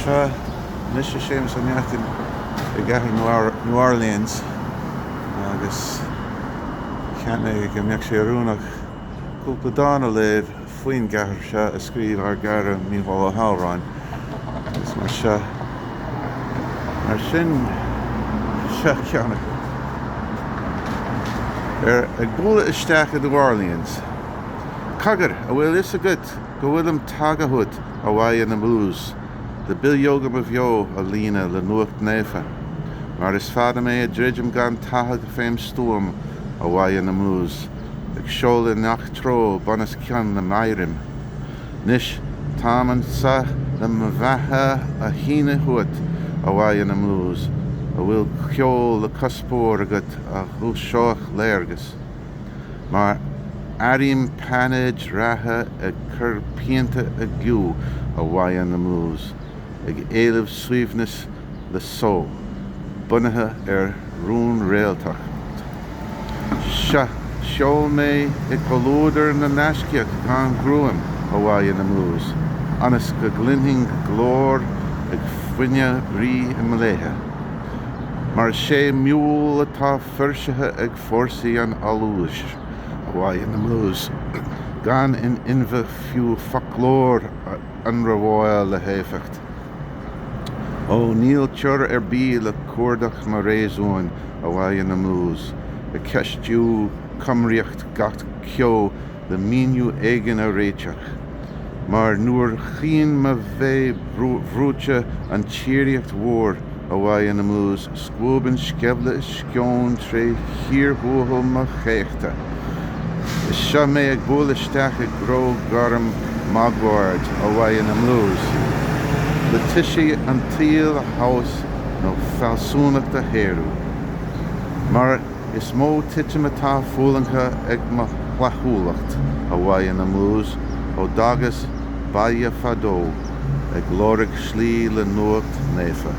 Séamas Ó Neachtain I gheimhridh Nua-Orleans agus cheanna go mbeadh sé arúnach cúpla dána léir faoin gheithir se a scríomh ar gar míbhála hAllmhuráin agus mar sin se ceannach ag Bualadh Isteach Nua-Orleans. Cagar a bhfuil is agat go bhfuilm tagahut a bhaid na mús de billiogam a bheo a lína le nuacht néfa. Mar is fada mé a dreidim gan tathag féim stúam a bhaid na mús ag seola nach tro banas ceann na mairim. Nis táman sa na mhaithe a hína huat a bhaid na mús a bhfuil ceol le cuspóir agat a thuseach léargas. Mar arim panid ratha ag cur pianta a giú a bhaid na mús ag éileh suíomhnas le só bunathe rún réaltacht. Seol mé ag golódar na naisceach gan grúam a bhaid na mús anas go glinthing glór ag fuinne rí I mléithe. Mar sé miúil atá fuirsethe ag fórsaí an alúis a bhaid na mús gan in inmhe fiú folklór an rabháil le héifecht. Ó níl teor bí le cuardach na réasúin a bhaid na mús a ceistú cumriocht gach ceo le míniú éigean a réiteach. Mar nuair chian ma bheith bhrúte an tíoreacht mhór a bhaid na mús scóban scebla sceón tré thíorthúthal ma chéachta. Is seo mé ag Bualadh Isteach ag gró garam magmhard a bhaid na mús. Le tuisí an tíal a haus nó fealsúnach a héirú. Mar is mó titim atá fúlancha ag ma chhlathúlacht a bhaid na mús ó dagas baile fadó ag glóraigh slí le nuacht néfa.